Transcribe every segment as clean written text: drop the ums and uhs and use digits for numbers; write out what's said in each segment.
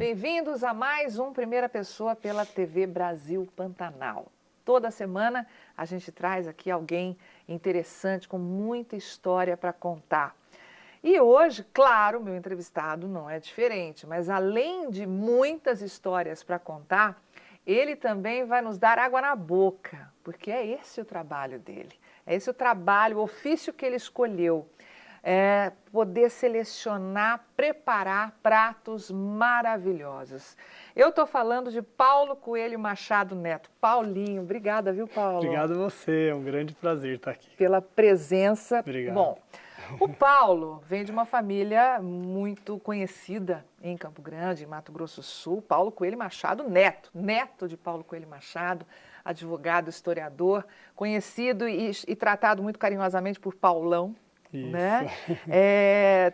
Bem-vindos a mais um Primeira Pessoa pela TV Brasil Pantanal. Toda semana a gente traz aqui alguém interessante, com muita história para contar. E hoje, claro, meu entrevistado não é diferente, mas além de muitas histórias para contar, ele também vai nos dar água na boca, porque é esse o trabalho dele, é esse o trabalho, o ofício que ele escolheu. É poder selecionar, preparar pratos maravilhosos. Eu estou falando de Paulo Coelho Machado Neto. Paulinho, obrigada, viu, Paulo? Obrigado a você, é um grande prazer estar aqui. Pela presença. Obrigado. Bom, o Paulo vem de uma família muito conhecida em Campo Grande, em Mato Grosso do Sul. Paulo Coelho Machado Neto, neto de Paulo Coelho Machado, advogado, historiador, conhecido e tratado muito carinhosamente por Paulão. Isso. Né?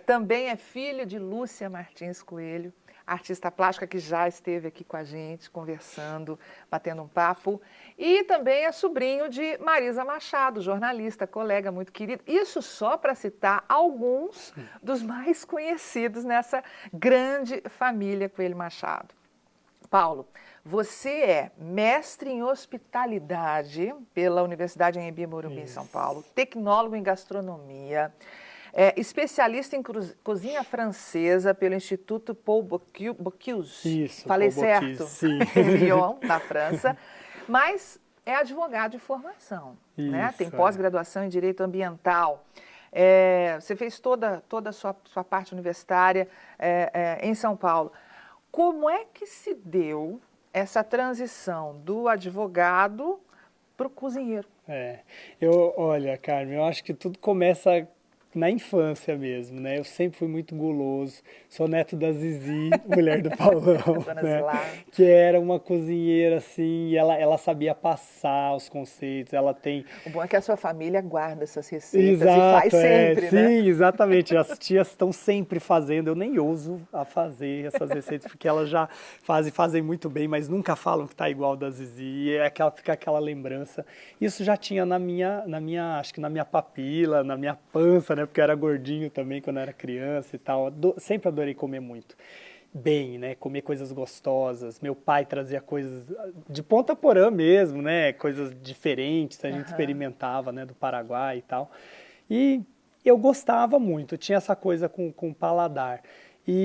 Também é filho de Lúcia Martins Coelho, artista plástica que já esteve aqui com a gente, conversando, batendo um papo. E também é sobrinho de Marisa Machado, jornalista, colega muito querido. Isso só para citar alguns dos mais conhecidos nessa grande família Coelho Machado. Paulo, você é mestre em hospitalidade pela Universidade Anhembi Morumbi em São Paulo, tecnólogo em gastronomia, especialista em cozinha francesa pelo Instituto Paul Bocuse. Isso, falei Paul certo? Bocuse, sim. Em Lyon, na França, mas é advogado de formação, né? Tem pós-graduação em Direito Ambiental. Você fez toda a sua parte universitária em São Paulo. Como é que se deu essa transição do advogado para o cozinheiro? Olha, Carmen, eu acho que tudo começa na infância mesmo, né? Eu sempre fui muito guloso, sou neto da Zizi, mulher do Paulão, né? Que era uma cozinheira assim, e ela sabia passar os conceitos, ela tem... O bom é que a sua família guarda essas receitas e faz sempre, né? Sim, exatamente, as tias estão sempre fazendo, eu nem ouso a fazer essas receitas, porque elas já fazem muito bem, mas nunca falam que tá igual da Zizi, e fica aquela lembrança. Isso já tinha acho que na minha papila, na minha pança, né? Porque eu era gordinho também quando eu era criança e tal. Sempre adorei comer muito. Bem, né? Comer coisas gostosas. Meu pai trazia coisas de Ponta Porã mesmo, né? Coisas diferentes, a gente experimentava, né? Do Paraguai e tal. E eu gostava muito, tinha essa coisa com o paladar.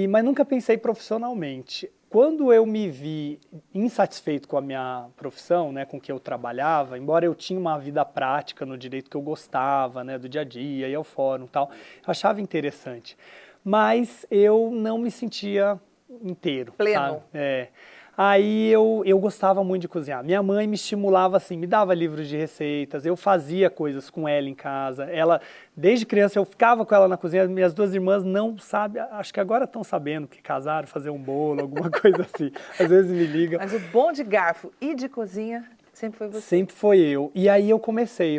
Mas nunca pensei profissionalmente. Quando eu me vi insatisfeito com a minha profissão, né, com o que eu trabalhava, embora eu tinha uma vida prática no direito que eu gostava, né, do dia a dia, ia ao fórum e tal, eu achava interessante. Mas eu não me sentia inteiro. Pleno. Sabe? Aí eu gostava muito de cozinhar. Minha mãe me estimulava assim, me dava livros de receitas, eu fazia coisas com ela em casa. Desde criança eu ficava com ela na cozinha, minhas duas irmãs não sabem, acho que agora estão sabendo que casaram, fazer um bolo, alguma coisa assim. Às vezes me ligam. Mas o bom de garfo e de cozinha sempre foi você? Sempre foi eu. E aí eu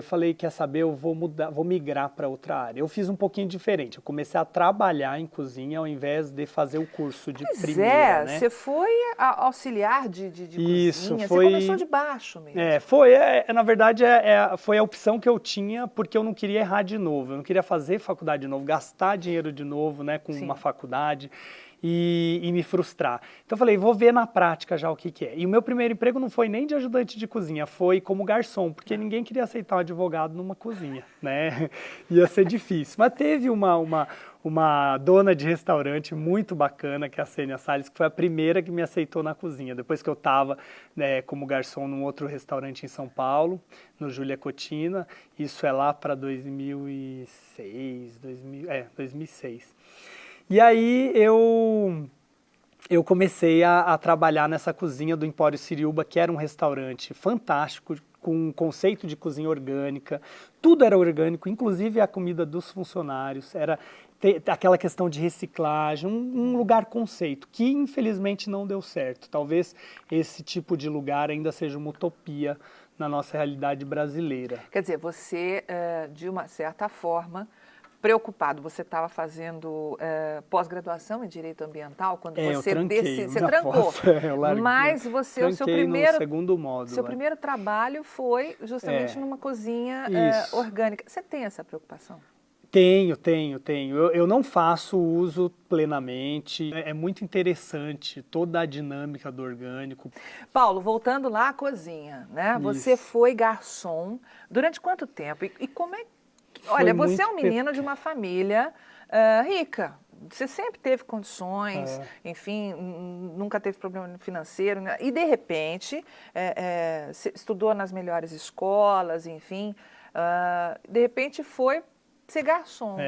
falei, quer saber, eu vou migrar para outra área. Eu fiz um pouquinho diferente, eu comecei a trabalhar em cozinha ao invés de fazer o curso de primeira, né? Você foi auxiliar de Isso, cozinha, foi... você começou de baixo mesmo. Na verdade, foi a opção que eu tinha, porque eu não queria errar de novo, eu não queria fazer faculdade de novo, gastar dinheiro de novo, né, com uma faculdade. E me frustrar. Então eu falei, vou ver na prática já o que é. E o meu primeiro emprego não foi nem de ajudante de cozinha, foi como garçom, porque ninguém queria aceitar um advogado numa cozinha, né? Ia ser difícil. Mas teve uma dona de restaurante muito bacana, que é a Sênia Salles, que foi a primeira que me aceitou na cozinha. Depois que eu estava, né, como garçom num outro restaurante em São Paulo, no Júlia Cotina, isso é lá para 2006. E aí eu comecei a trabalhar nessa cozinha do Empório Siriúba, que era um restaurante fantástico, com um conceito de cozinha orgânica. Tudo era orgânico, inclusive a comida dos funcionários. Era aquela questão de reciclagem, um lugar conceito, que infelizmente não deu certo. Talvez esse tipo de lugar ainda seja uma utopia na nossa realidade brasileira. Quer dizer, você, de uma certa forma, preocupado, você estava fazendo pós-graduação em Direito Ambiental, quando você trancou, mas você, o seu primeiro, segundo módulo, seu primeiro trabalho foi justamente numa cozinha orgânica. Você tem essa preocupação? Tenho. Eu não faço uso plenamente. É muito interessante toda a dinâmica do orgânico. Paulo, voltando lá à cozinha, né? Você Isso. foi garçom durante quanto tempo? E como é que... Foi Olha, você é muito um menino de uma família rica. Você sempre teve condições, enfim, nunca teve problema financeiro, né? E de repente, você estudou nas melhores escolas, enfim, de repente foi ser garçom.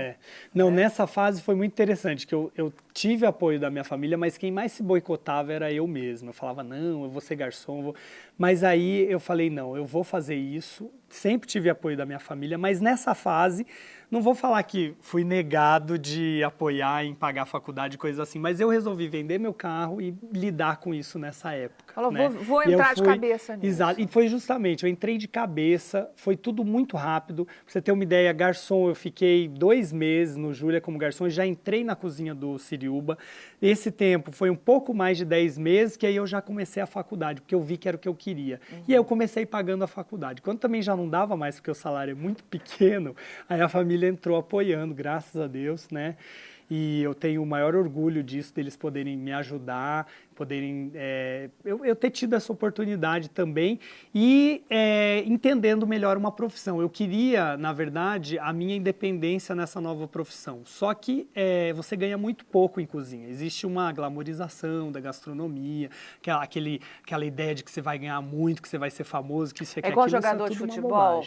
Não, nessa fase foi muito interessante, que eu tive apoio da minha família, mas quem mais se boicotava era eu mesmo. Eu falava, não, eu vou ser garçom, mas aí eu falei, não, eu vou fazer isso. Sempre tive apoio da minha família, mas nessa fase, não vou falar que fui negado de apoiar em pagar faculdade, coisas assim, mas eu resolvi vender meu carro e lidar com isso nessa época. Falou, né? vou entrar de cabeça nisso. Exato, e foi justamente, eu entrei de cabeça, foi tudo muito rápido. Pra você ter uma ideia, garçom, eu fiquei 2 meses no Júlia como garçom, já entrei na cozinha do Siriúba. Esse tempo foi um pouco mais de 10 meses, que aí eu já comecei a faculdade, porque eu vi que era o que eu queria. E aí eu comecei pagando a faculdade. Quando também já não dava mais, porque o salário é muito pequeno, aí a família entrou apoiando, graças a Deus, né? E eu tenho o maior orgulho disso, deles poderem me ajudar, poderem eu ter tido essa oportunidade também e entendendo melhor uma profissão. Eu queria, na verdade, a minha independência nessa nova profissão. Só que você ganha muito pouco em cozinha. Existe uma glamorização da gastronomia, aquela ideia de que você vai ganhar muito, que você vai ser famoso, que isso É igual jogador de futebol,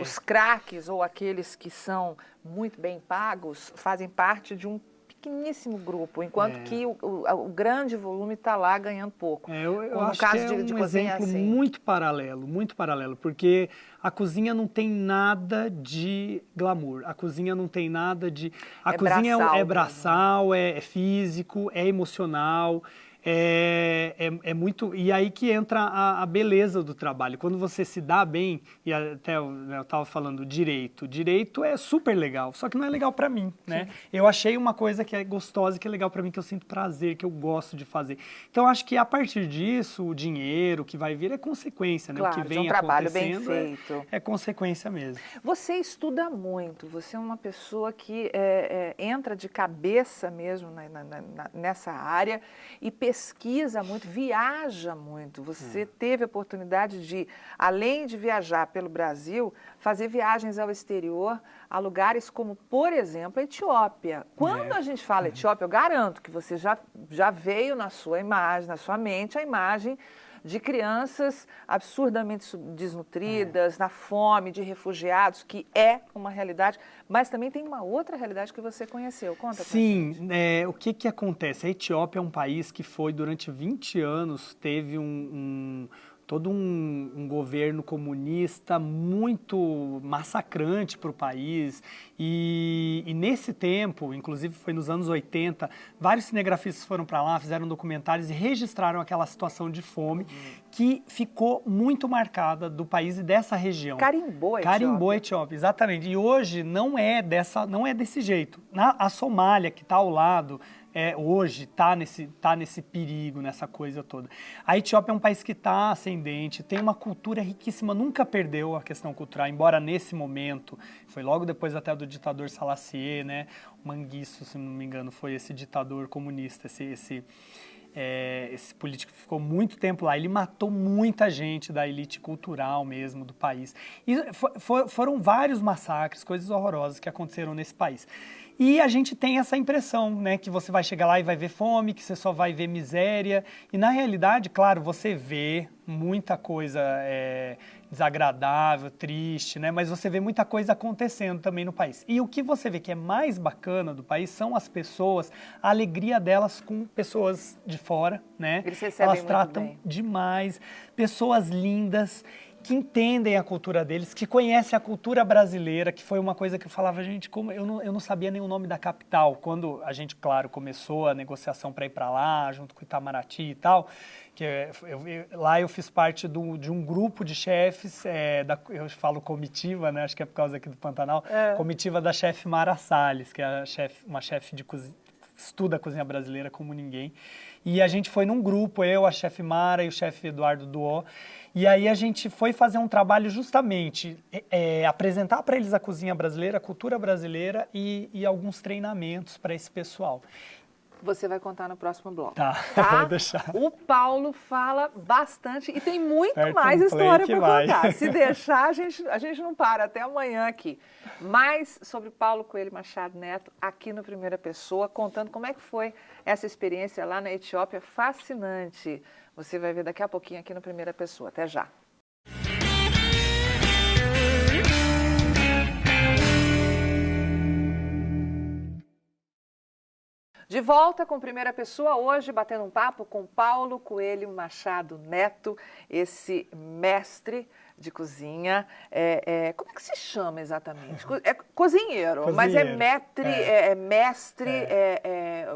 os craques ou aqueles que são muito bem pagos fazem parte de um pequeníssimo grupo, enquanto que o grande volume está lá ganhando pouco. Eu acho caso que é de um cozinha, exemplo assim. muito paralelo, porque a cozinha não tem nada de glamour, a cozinha não tem nada de... A cozinha é braçal, é físico, é emocional, é muito... E aí que entra a beleza do trabalho. Quando você se dá bem, e até eu estava falando direito é super legal, só que não é legal para mim, né? Eu achei uma coisa que é gostosa, que é legal para mim, que eu sinto prazer, que eu gosto de fazer. Então, acho que a partir disso, o dinheiro que vai vir é consequência, né? Claro, o que vem de um trabalho bem acontecendo feito. É consequência mesmo. Você estuda muito, você é uma pessoa que entra de cabeça mesmo nessa área e pesquisa muito, viaja muito. Você teve a oportunidade de, além de viajar pelo Brasil, fazer viagens ao exterior, a lugares como, por exemplo, a Etiópia. Quando a gente fala Etiópia, eu garanto que você já veio na sua imagem, na sua mente, a imagem de crianças absurdamente desnutridas, na fome, de refugiados, que é uma realidade, mas também tem uma outra realidade que você conheceu. Conta pra gente. Sim, o que acontece? A Etiópia é um país que foi, durante 20 anos, teve todo um governo comunista muito massacrante para o país e nesse tempo, inclusive foi nos anos 80, vários cinegrafistas foram para lá, fizeram documentários e registraram aquela situação de fome que ficou muito marcada do país e dessa região. Carimbou a Etiópia. Carimbou a Etiópia, exatamente. E hoje não é desse jeito. A Somália, que está ao lado, hoje está nesse perigo, nessa coisa toda. A Etiópia é um país que está ascendente, tem uma cultura riquíssima, nunca perdeu a questão cultural, embora nesse momento, foi logo depois até do ditador Selassie, né? O Mengistu, se não me engano, foi esse ditador comunista, esse político que ficou muito tempo lá, ele matou muita gente da elite cultural mesmo do país. E foram vários massacres, coisas horrorosas que aconteceram nesse país. E a gente tem essa impressão, né, que você vai chegar lá e vai ver fome, que você só vai ver miséria. E na realidade, claro, você vê muita coisa desagradável, triste, né? Mas você vê muita coisa acontecendo também no país. E o que você vê que é mais bacana do país são as pessoas, a alegria delas com pessoas de fora, né? Eles recebem Elas muito tratam bem. demais, pessoas lindas, que entendem a cultura deles, que conhecem a cultura brasileira, que foi uma coisa que eu falava, gente, como eu não sabia nem o nome da capital. Quando a gente, claro, começou a negociação para ir para lá, junto com Itamaraty e tal, lá eu fiz parte de um grupo de chefes, eu falo comitiva, né? Acho que é por causa aqui do Pantanal, comitiva da chefe Mara Salles, que é uma chefe de cozinha, estuda a cozinha brasileira como ninguém. E a gente foi num grupo, eu, a chefe Mara e o chefe Eduardo Duó, e aí a gente foi fazer um trabalho justamente, apresentar para eles a cozinha brasileira, a cultura brasileira e alguns treinamentos para esse pessoal. Você vai contar no próximo bloco. Tá, tá? vou deixar. O Paulo fala bastante e tem muito Aperta mais um história play para que contar. vai. Se deixar, a gente não para até amanhã aqui. Mais sobre Paulo Coelho Machado Neto aqui no Primeira Pessoa, contando como é que foi essa experiência lá na Etiópia. Fascinante. Você vai ver daqui a pouquinho aqui no Primeira Pessoa. Até já. De volta com Primeira Pessoa, hoje batendo um papo com Paulo Coelho Machado Neto, esse mestre de cozinha. Como é que se chama exatamente? É cozinheiro, mas é mestre,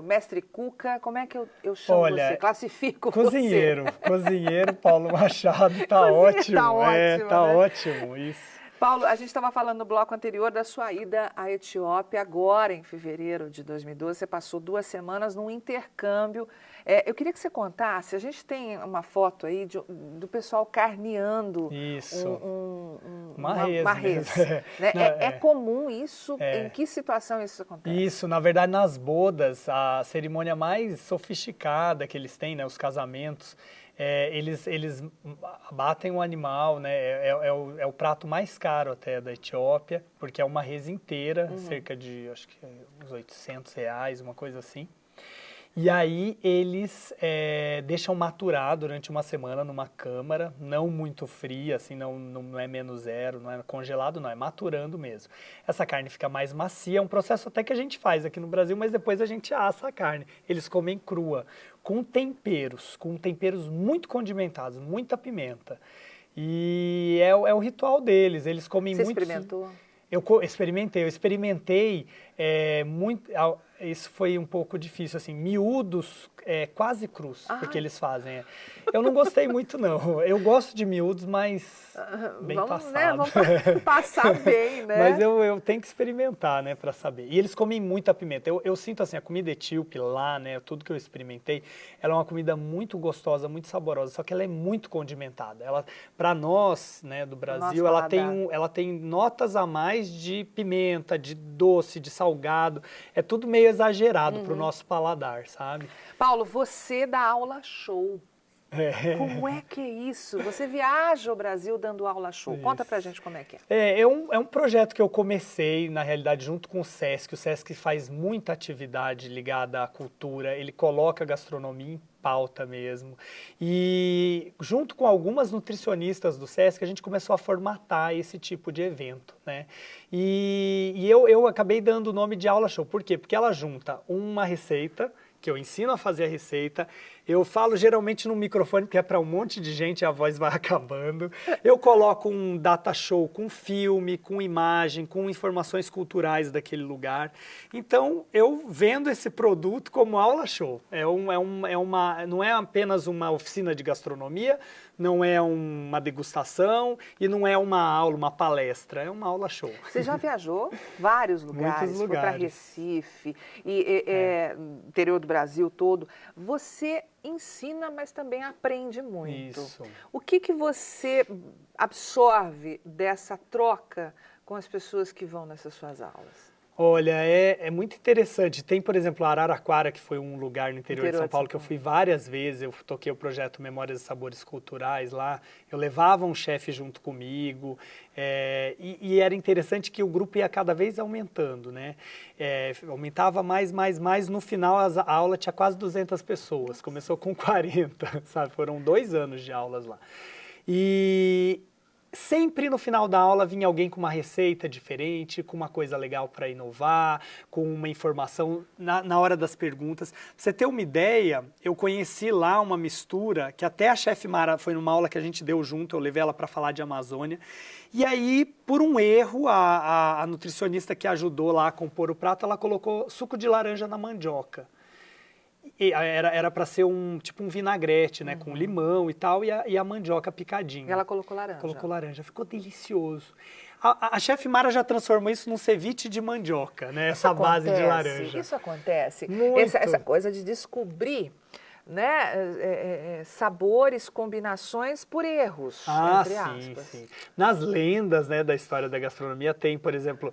mestre Cuca. Como é que eu chamo você? Classifico cozinheiro, você. Cozinheiro, Paulo Machado, tá ótimo. Tá ótimo, tá né? ótimo, isso. Paulo, a gente estava falando no bloco anterior da sua ida à Etiópia, agora em fevereiro de 2012, você passou 2 semanas num intercâmbio. Eu queria que você contasse, a gente tem uma foto aí do pessoal carneando uma res. Né? É comum isso? Em que situação isso acontece? Isso, na verdade, nas bodas, a cerimônia mais sofisticada que eles têm, né, os casamentos, eles abatem o animal, né? É o prato mais caro até da Etiópia, porque é uma res inteira, cerca de, acho que uns R$800, uma coisa assim. E aí eles deixam maturar durante uma semana numa câmara, não muito fria, assim, não é -0, não é congelado, não, é maturando mesmo. Essa carne fica mais macia, é um processo até que a gente faz aqui no Brasil, mas depois a gente assa a carne. Eles comem crua, com temperos muito condimentados, muita pimenta. E é o ritual deles, eles comem muito... Você experimentou? Eu experimentei muito, isso foi um pouco difícil, assim, miúdos quase crus, porque eles fazem. Eu não gostei muito, não. Eu gosto de miúdos, mas bem passado. Né? Vamos passar bem, né? Mas eu tenho que experimentar, né, para saber. E eles comem muita pimenta. Eu sinto, assim, a comida etíope lá, né, tudo que eu experimentei, ela é uma comida muito gostosa, muito saborosa, só que ela é muito condimentada. Ela, para nós, né, do Brasil, ela tem notas a mais de pimenta, de doce, de salgado. É tudo meio exagerado para o nosso paladar, sabe? Paulo, você dá aula show. Como é que é isso? Você viaja o Brasil dando aula show. Conta pra gente como é que é. É um projeto que eu comecei, na realidade, junto com o SESC. O SESC faz muita atividade ligada à cultura, ele coloca a gastronomia em pauta mesmo. E junto com algumas nutricionistas do SESC, a gente começou a formatar esse tipo de evento, né? E eu acabei dando o nome de aula show. Por quê? Porque ela junta uma receita, que eu ensino a fazer a receita, eu falo geralmente no microfone, porque é para um monte de gente, a voz vai acabando. Eu coloco um data show com filme, com imagem, com informações culturais daquele lugar. Então, eu vendo esse produto como aula show. Não é apenas uma oficina de gastronomia, não é uma degustação e não é uma aula, uma palestra, é uma aula show. Você já viajou vários lugares, Muitos lugares. Foi para Recife, interior do Brasil todo. Você ensina, mas também aprende muito. Isso. O que você absorve dessa troca com as pessoas que vão nessas suas aulas? Olha, é muito interessante. Tem, por exemplo, Araraquara, que foi um lugar no interior de São Paulo que eu fui várias vezes. Eu toquei o projeto Memórias e Sabores Culturais lá. Eu levava um chefe junto comigo. E era interessante que o grupo ia cada vez aumentando, né? Aumentava mais. No final, a aula tinha quase 200 pessoas. Começou com 40, sabe? Foram 2 anos de aulas lá. E sempre no final da aula vinha alguém com uma receita diferente, com uma coisa legal para inovar, com uma informação na hora das perguntas. Pra você ter uma ideia, eu conheci lá uma mistura, que até a chefe Mara foi numa aula que a gente deu junto, eu levei ela para falar de Amazônia. E aí, por um erro, a nutricionista que ajudou lá a compor o prato, ela colocou suco de laranja na mandioca. Era para ser tipo um vinagrete, né, com limão e tal, e a mandioca picadinha. E ela colocou laranja. Colocou laranja, ficou delicioso. A chefe Mara já transformou isso num ceviche de mandioca, né? Essa base de laranja. Isso acontece. Muito. Essa coisa de descobrir, né, sabores, combinações por erros, entre aspas. Sim. Nas lendas, né, da história da gastronomia tem, por exemplo,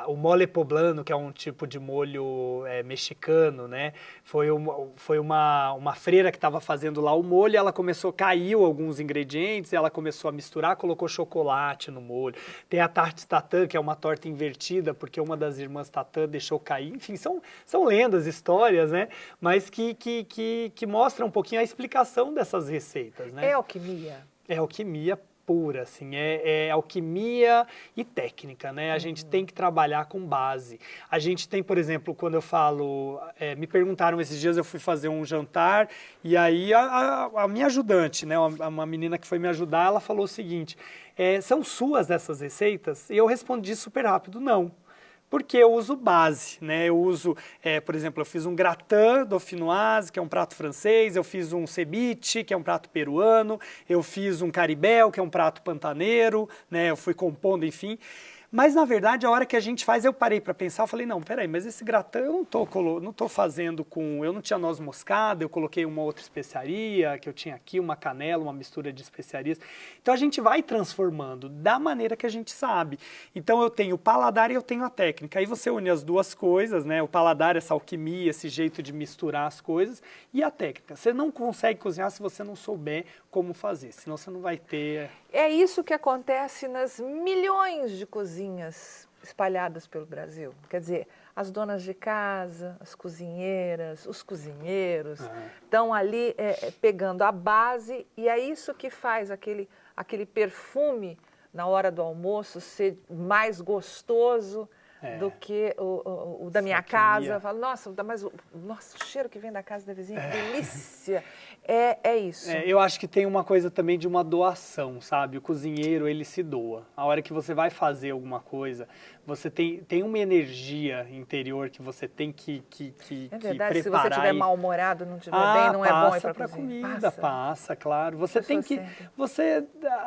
o mole poblano, que é um tipo de molho mexicano, né? Foi uma freira que estava fazendo lá o molho, ela caiu alguns ingredientes, ela começou a misturar, colocou chocolate no molho. Tem a tarte tatã, que é uma torta invertida, porque uma das irmãs tatã deixou cair. Enfim, são lendas, histórias, né? Mas que mostra um pouquinho a explicação dessas receitas, né? É alquimia? É alquimia pura, assim, é alquimia e técnica, né? A gente tem que trabalhar com base. A gente tem, por exemplo, quando eu falo, me perguntaram esses dias, eu fui fazer um jantar e aí a minha ajudante, né, uma menina que foi me ajudar, ela falou o seguinte, são suas essas receitas? E eu respondi super rápido, não. Porque eu uso base, né? Eu uso, por exemplo, eu fiz um gratin dauphinoise, que é um prato francês, eu fiz um ceviche, que é um prato peruano, eu fiz um caribel, que é um prato pantaneiro, né? Eu fui compondo, enfim. Mas, na verdade, a hora que a gente faz, eu parei para pensar, eu falei, não, peraí, mas esse gratin eu não tô fazendo com... Eu não tinha noz moscada, eu coloquei uma outra especiaria, que eu tinha aqui, uma canela, uma mistura de especiarias. Então, a gente vai transformando da maneira que a gente sabe. Então, eu tenho o paladar e eu tenho a técnica. Aí você une as duas coisas, né? O paladar, essa alquimia, esse jeito de misturar as coisas, e a técnica. Você não consegue cozinhar se você não souber como fazer, senão você não vai ter... É isso que acontece nas milhões de cozinhas espalhadas pelo Brasil. Quer dizer, as donas de casa, as cozinheiras, os cozinheiros estão ali pegando a base e é isso que faz aquele perfume na hora do almoço ser mais gostoso do que o da minha casa. Eu falo, nossa, o cheiro que vem da casa da vizinha, que delícia. É isso. Eu acho que tem uma coisa também de uma doação, sabe? O cozinheiro, ele se doa. A hora que você vai fazer alguma coisa, você tem uma energia interior que você tem que verdade, preparar. se você estiver mal-humorado, não estiver bem, não é bom ir para comida. Passa, claro. Você tem que...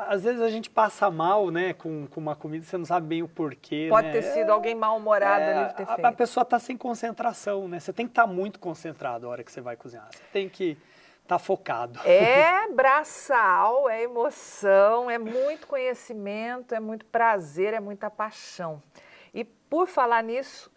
Às vezes a gente passa mal, né, com uma comida, você não sabe bem o porquê, Pode né? ter sido alguém mal-humorado ali ter feito. A pessoa está sem concentração, né? Você tem que estar muito concentrado a hora que você vai cozinhar. Você tem que estar focado. É braçal, é emoção, é muito conhecimento, é muito prazer, é muita paixão. E por falar nisso,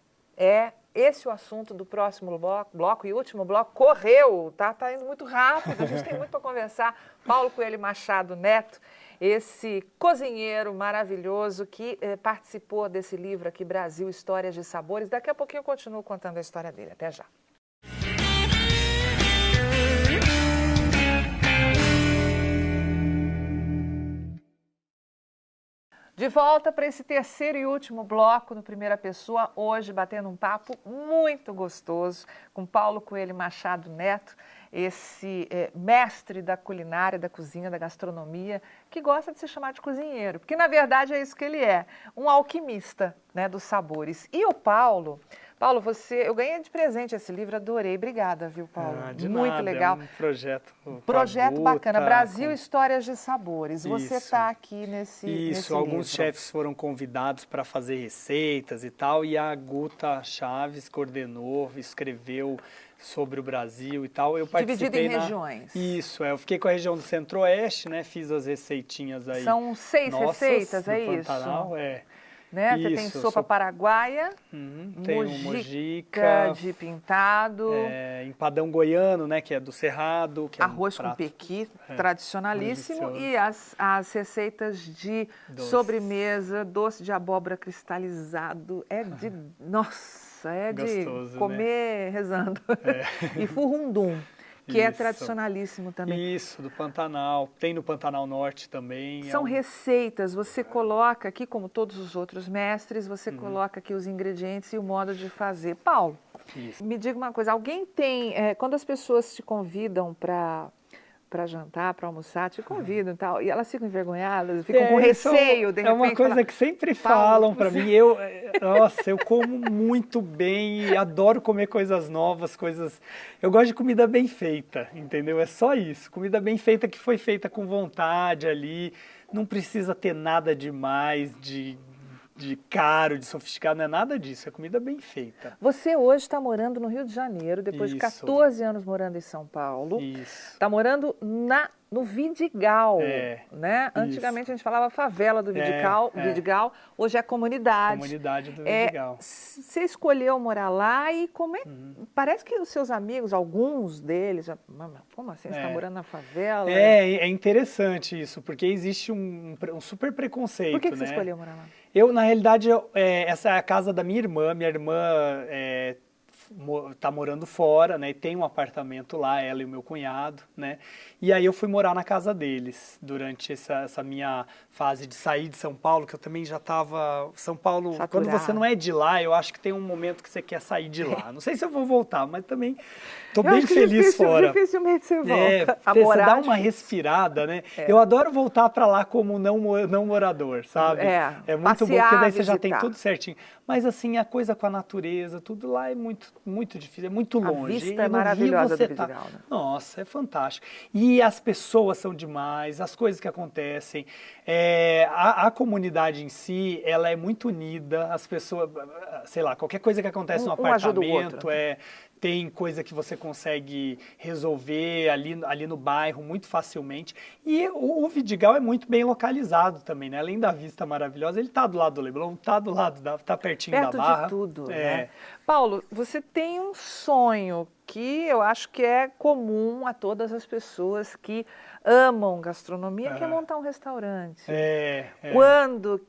esse o assunto do próximo bloco e último bloco. Correu, tá indo muito rápido, a gente tem muito para conversar. Paulo Coelho Machado Neto, esse cozinheiro maravilhoso que participou desse livro aqui, Brasil, Histórias de Sabores. Daqui a pouquinho eu continuo contando a história dele. Até já. De volta para esse terceiro e último bloco no Primeira Pessoa, hoje batendo um papo muito gostoso com Paulo Coelho Machado Neto, esse mestre da culinária, da cozinha, da gastronomia, que gosta de se chamar de cozinheiro, porque na verdade é isso que ele é, um alquimista, né, dos sabores. E o Paulo, eu ganhei de presente esse livro, adorei. Obrigada, viu, Paulo? Muito nada, legal. É um projeto bacana. Brasil, Histórias de Sabores. Você está aqui nesse alguns livro. chefes foram convidados para fazer receitas e tal, e a Guta Chaves coordenou, escreveu sobre o Brasil e tal. Eu participei Dividido em regiões. Isso, eu fiquei com a região do Centro-Oeste, né? Fiz as receitinhas aí. São 6 receitas, é isso? Pantanal, né? Você tem sopa paraguaia, tem mojica de pintado, empadão goiano, né, que é do Cerrado, que arroz é um prato, com pequi, tradicionalíssimo, e as receitas de sobremesa, doce de abóbora cristalizado, nossa, gostoso, de comer, né, rezando. E furrundum, que é tradicionalíssimo também. Isso, do Pantanal. Tem no Pantanal Norte também. São receitas, você coloca aqui, como todos os outros mestres, você coloca aqui os ingredientes e o modo de fazer. Paulo, me diga uma coisa, alguém tem, quando as pessoas te convidam para jantar, para almoçar, te convidam e tal, e elas ficam envergonhadas, ficam com receio, de repente. É uma coisa que sempre falam para mim. Nossa, eu como muito bem e adoro comer coisas novas, Eu gosto de comida bem feita, entendeu? É só isso. Comida bem feita que foi feita com vontade ali. não precisa ter nada demais, de caro, de sofisticado, não é nada disso, é comida bem feita. Você hoje está morando no Rio de Janeiro, depois de Isso. 14 anos morando em São Paulo. Isso. Está morando no Vidigal, né? Isso. Antigamente a gente falava favela do Vidigal, Vidigal, hoje é comunidade. Comunidade do Vidigal. Você escolheu morar lá e como é? Parece que os seus amigos, alguns deles, como assim, você está morando na favela? É interessante isso, porque existe um super preconceito, Por que né? você escolheu morar lá? Na realidade, essa é a casa da minha irmã. Minha irmã tá morando fora, né? E tem um apartamento lá, ela e o meu cunhado, né? E aí eu fui morar na casa deles durante essa minha fase de sair de São Paulo, que eu também já estava... São Paulo, saturado. Quando você não é de lá, eu acho que tem um momento que você quer sair de lá. Não sei se eu vou voltar, mas também tô bem feliz fora. Dificilmente você volta. Você dá uma respirada, né? Eu adoro voltar para lá como não morador, sabe? É muito bom, porque daí você já tem tudo certinho. Mas assim, a coisa com a natureza, tudo lá é muito difícil, é muito longe. A vista é maravilhosa do Vidigal, né? Nossa, é fantástico. E as pessoas são demais, as coisas que acontecem. A comunidade em si, ela é muito unida, as pessoas, sei lá, qualquer coisa que acontece no apartamento, tem coisa que você consegue resolver ali no bairro muito facilmente. E o Vidigal é muito bem localizado também, né? Além da vista maravilhosa, ele está do lado do Leblon, tá pertinho da Barra. Perto de tudo, né? Paulo, você tem um sonho que eu acho que é comum a todas as pessoas que amam gastronomia, que é montar um restaurante. Quando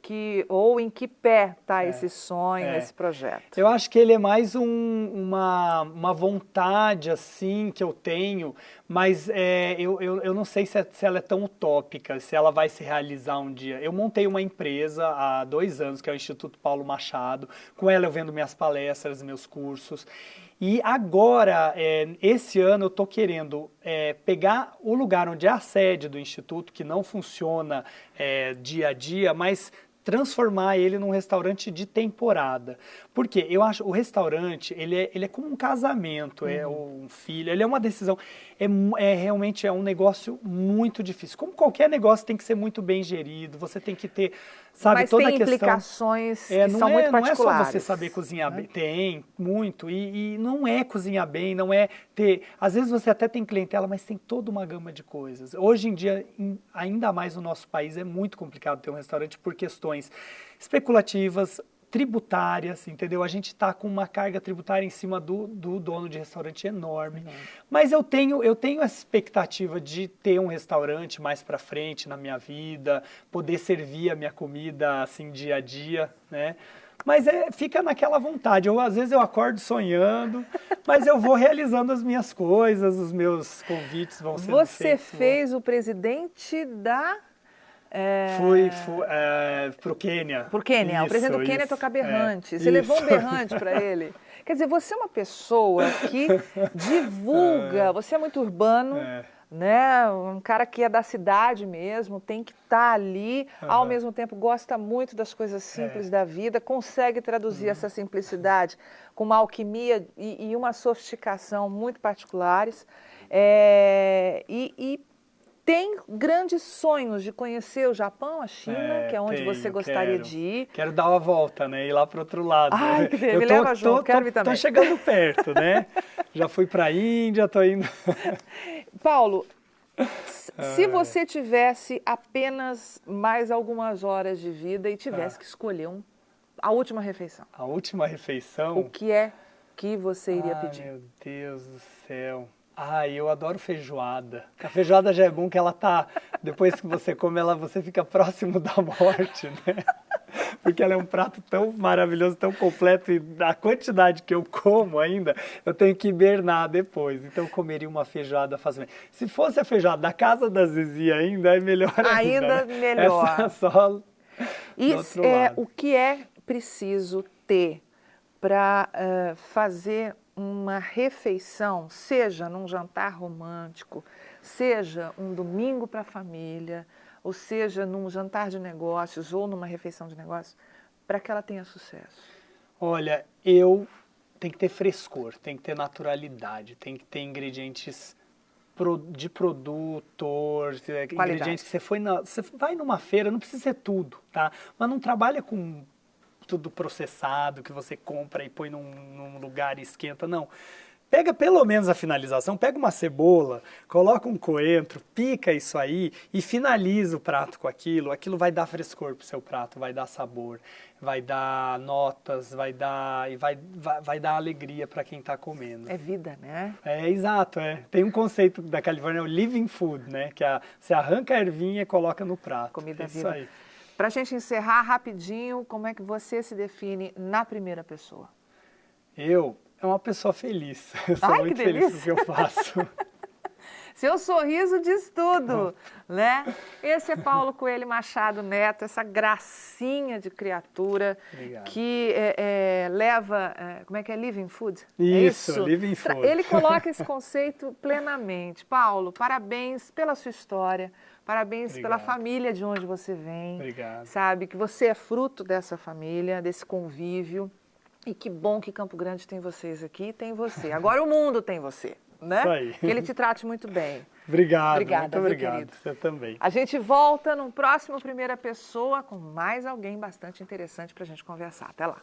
ou em que pé está esse sonho, esse projeto? Eu acho que ele é mais uma vontade assim que eu tenho, mas eu não sei se ela é tão utópica, se ela vai se realizar um dia. Eu montei uma empresa há 2 anos, que é o Instituto Paulo Machado. Com ela eu vendo minhas palestras, meus cursos. E agora, esse ano, eu estou querendo pegar o lugar onde é a sede do Instituto, que não funciona dia a dia, mas transformar ele num restaurante de temporada. Porque eu acho o restaurante, ele é como um casamento, é um filho, ele é uma decisão, realmente é um negócio muito difícil. Como qualquer negócio tem que ser muito bem gerido, você tem que ter, sabe, mas toda a tem questão... implicações que são muito particulares. Não é só você saber cozinhar bem, tem muito, e não é cozinhar bem, não é ter... Às vezes você até tem clientela, mas tem toda uma gama de coisas. Hoje em dia, ainda mais no nosso país, é muito complicado ter um restaurante por questões especulativas, tributárias, entendeu? A gente está com uma carga tributária em cima do dono de restaurante enorme. Mas eu tenho essa expectativa de ter um restaurante mais para frente na minha vida, poder servir a minha comida assim dia a dia, né? Mas fica naquela vontade. Às vezes eu acordo sonhando, mas eu vou realizando as minhas coisas, os meus convites vão sendo feitos. Você fez o presidente da... Fui pro Quênia. Pro Quênia. O presidente do Quênia é tocar berrante. Você levou um berrante para ele. Quer dizer, você é uma pessoa que divulga, você é muito urbano, né? Um cara que é da cidade mesmo, tem que estar ali, ao mesmo tempo gosta muito das coisas simples da vida, consegue traduzir essa simplicidade com uma alquimia e uma sofisticação muito particulares. E tem grandes sonhos de conhecer o Japão, a China, que é onde você gostaria de ir. Quero dar uma volta, né? Ir lá para o outro lado. Ai, que me leva junto, quero vir também. Tô chegando perto, né? Já fui para a Índia, tô indo... Paulo, se você tivesse apenas mais algumas horas de vida e tivesse que escolher a última refeição. A última refeição? O que é que você iria pedir? Meu Deus do céu. Eu adoro feijoada. A feijoada já é bom que ela tá... Depois que você come ela, você fica próximo da morte, né? Porque ela é um prato tão maravilhoso, tão completo, e a quantidade que eu como ainda, eu tenho que hibernar depois. Então eu comeria uma feijoada facilmente. Se fosse a feijoada da casa da Zizi ainda, é melhor ainda. Ainda melhor. Essa só E o que é preciso ter para fazer uma refeição, seja num jantar romântico, seja um domingo para a família, ou seja num jantar de negócios ou numa refeição de negócios, para que ela tenha sucesso? Olha, tem que ter frescor, tem que ter naturalidade, tem que ter ingredientes de produtor, Qualidade. ingredientes que você vai numa feira, não precisa ser tudo, tá? Mas não trabalha com tudo processado que você compra e põe num lugar e esquenta, não. Pega pelo menos a finalização, pega uma cebola, coloca um coentro, pica isso aí e finaliza o prato com aquilo. Aquilo vai dar frescor pro seu prato, vai dar sabor, vai dar notas, vai dar alegria para quem está comendo. É vida, né? Exato. Tem um conceito da Califórnia, o living food, né? Que você arranca a ervinha e coloca no prato. Comida isso viva. Aí. Para a gente encerrar rapidinho, como é que você se define na primeira pessoa? É uma pessoa feliz. Eu sou muito feliz com o que eu faço. Seu sorriso diz tudo, né? Esse é Paulo Coelho Machado Neto, essa gracinha de criatura. Obrigado. Que leva, como é que é? Living Food? Isso, Living Food. Ele coloca esse conceito plenamente. Paulo, parabéns pela sua história, parabéns Obrigado. Pela família de onde você vem. Obrigado. Sabe que você é fruto dessa família, desse convívio. E que bom que Campo Grande tem vocês aqui, tem você. Agora o mundo tem você, né? Isso aí. Que ele te trate muito bem. Obrigado, Obrigada, muito obrigado. Querido? Você também. A gente volta no próximo Primeira Pessoa com mais alguém bastante interessante para a gente conversar. Até lá.